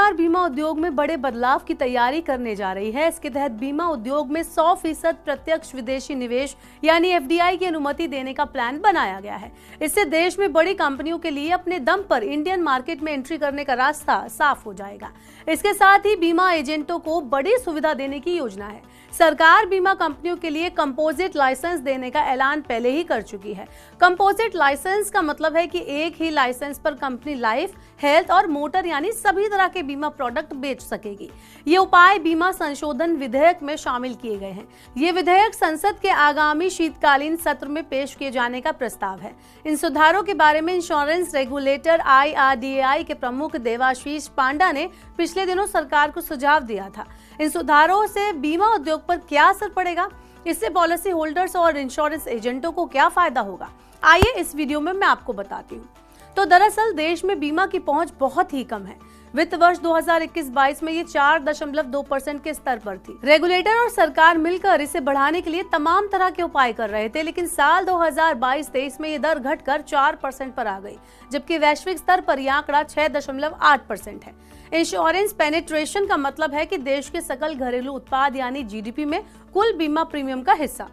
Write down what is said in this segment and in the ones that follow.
सरकार बीमा उद्योग में बड़े बदलाव की तैयारी करने जा रही है। इसके तहत बीमा उद्योग में 100% प्रत्यक्ष विदेशी निवेश यानी एफडीआई की अनुमति देने का प्लान बनाया गया है। इससे देश में बड़ी कंपनियों के लिए अपने दम पर इंडियन मार्केट में एंट्री करने का रास्ता साफ हो जाएगा। इसके साथ ही बीमा एजेंटों को बड़ी सुविधा देने की योजना है। सरकार बीमा कंपनियों के लिए कंपोजिट लाइसेंस देने का ऐलान पहले ही कर चुकी है। कंपोजिट लाइसेंस का मतलब है कि एक ही लाइसेंस पर कंपनी लाइफ, हेल्थ और मोटर यानी सभी तरह के बीमा प्रोडक्ट बेच सकेगी। ये उपाय बीमा संशोधन विधेयक में शामिल किए गए हैं। ये विधेयक संसद के आगामी शीतकालीन सत्र में पेश किए जाने का प्रस्ताव है। इन सुधारों के बारे में इंश्योरेंस रेगुलेटर IRDAI के प्रमुख देवाशीष पांडा ने पिछले दिनों सरकार को सुझाव दिया था। इन सुधारों से बीमा उद्योग पर क्या असर पड़ेगा, इससे पॉलिसी होल्डर्स और इंश्योरेंस एजेंटों को क्या फायदा होगा, आइए इस वीडियो में मैं आपको बताती हूँ। तो दरअसल देश में बीमा की पहुंच बहुत ही कम है। वित्त वर्ष 2021-22 में ये 4.2% के स्तर पर थी। रेगुलेटर और सरकार मिलकर इसे बढ़ाने के लिए तमाम तरह के उपाय कर रहे थे, लेकिन साल 2022-23 में ये दर घटकर 4% पर आ गई, जबकि वैश्विक स्तर पर यह आंकड़ा 6.8% है। इंश्योरेंस पेनिट्रेशन का मतलब है कि देश के सकल घरेलू उत्पाद यानी जीडीपी में कुल बीमा प्रीमियम का हिस्सा।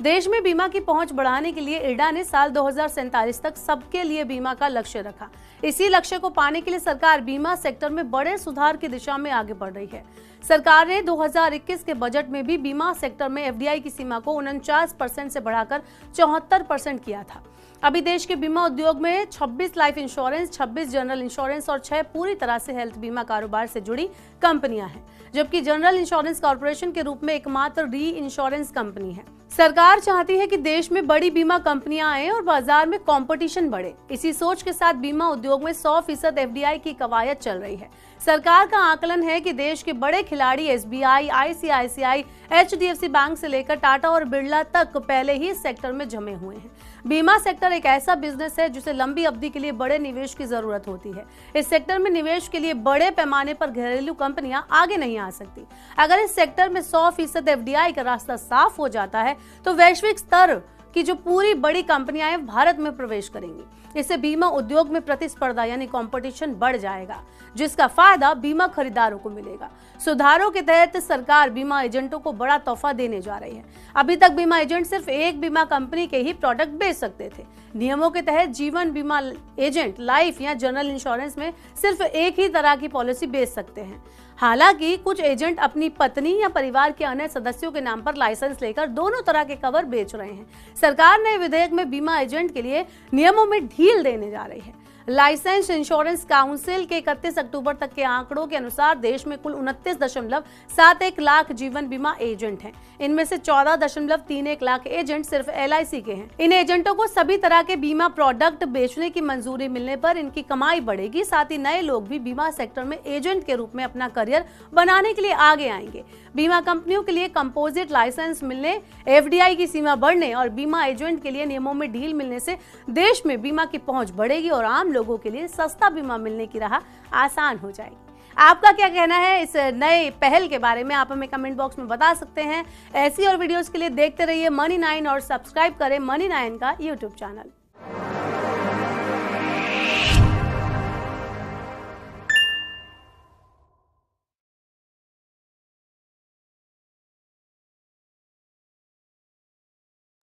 देश में बीमा की पहुंच बढ़ाने के लिए इरडा ने साल 2047 तक सबके लिए बीमा का लक्ष्य रखा। इसी लक्ष्य को पाने के लिए सरकार बीमा सेक्टर में बड़े सुधार की दिशा में आगे बढ़ रही है। सरकार ने 2021 के बजट में भी बीमा सेक्टर में एफडीआई की सीमा को 49% से बढ़ाकर 74% किया था। अभी देश के बीमा उद्योग में 26 लाइफ इंश्योरेंस, 26 जनरल इंश्योरेंस और 6 पूरी तरह से हेल्थ बीमा कारोबार से जुड़ी कंपनियां हैं, जबकि जनरल इंश्योरेंस कॉर्पोरेशन के रूप में एकमात्र री इंश्योरेंस कंपनी है। सरकार चाहती है कि देश में बड़ी बीमा कंपनियां आए और बाजार में कंपटीशन बढ़े। इसी सोच के साथ बीमा उद्योग में 100% एफडीआई की कवायद चल रही है। सरकार का आकलन है कि देश के बड़े खिलाड़ी एसबीआई, आईसीआईसीआई, एचडीएफसी बैंक से लेकर टाटा और बिरला तक पहले ही इस सेक्टर में जमे हुए हैं। बीमा सेक्टर एक ऐसा बिजनेस है जिसे लंबी अवधि के लिए बड़े निवेश की जरूरत होती है। इस सेक्टर में निवेश के लिए बड़े पैमाने पर घरेलू कंपनियां आगे नहीं आ सकती। अगर इस सेक्टर में 100% एफडीआई का रास्ता साफ हो जाता है तो वैश्विक स्तर की जो पूरी बड़ी कंपनियां हैं भारत में प्रवेश करेंगी। इससे बीमा उद्योग में प्रतिस्पर्धा यानी कंपटीशन बढ़ जाएगा, जिसका फायदा बीमा खरीदारों को मिलेगा। सुधारों के तहत सरकार बीमा एजेंटों को बड़ा तोहफा देने जा रही है। अभी तक बीमा एजेंट सिर्फ एक बीमा कंपनी के ही प्रोडक्ट बेच सकते थे। नियमों के तहत जीवन बीमा एजेंट लाइफ या जनरल इंश्योरेंस में सिर्फ एक ही तरह की पॉलिसी बेच सकते हैं। हालांकि कुछ एजेंट अपनी पत्नी या परिवार के अन्य सदस्यों के नाम पर लाइसेंस लेकर दोनों तरह के कवर बेच रहे हैं। सरकार ने विधेयक में बीमा एजेंट के लिए नियमों में ढील देने जा रही है। लाइसेंस इंश्योरेंस काउंसिल के 31 अक्टूबर तक के आंकड़ों के अनुसार देश में कुल 29.71 लाख जीवन बीमा एजेंट हैं। इनमें से 14.31 लाख एजेंट सिर्फ LIC के हैं। इन एजेंटों को सभी तरह के बीमा प्रोडक्ट बेचने की मंजूरी मिलने पर इनकी कमाई बढ़ेगी। साथ ही नए लोग भी बीमा सेक्टर में एजेंट के रूप में अपना करियर बनाने के लिए आगे आएंगे। बीमा कंपनियों के लिए कंपोजिट लाइसेंस मिलने, एफडीआई की सीमा बढ़ने और बीमा एजेंट के लिए नियमों में ढील मिलने से देश में बीमा की पहुंच बढ़ेगी और आम लोगों के लिए सस्ता बीमा मिलने की राह आसान हो जाएगी। आपका क्या कहना है इस नए पहल के बारे में, आप हमें कमेंट बॉक्स में बता सकते हैं। ऐसी और वीडियोस के लिए देखते रहिए Money9 और सब्सक्राइब करें Money9 का यूट्यूब चैनल।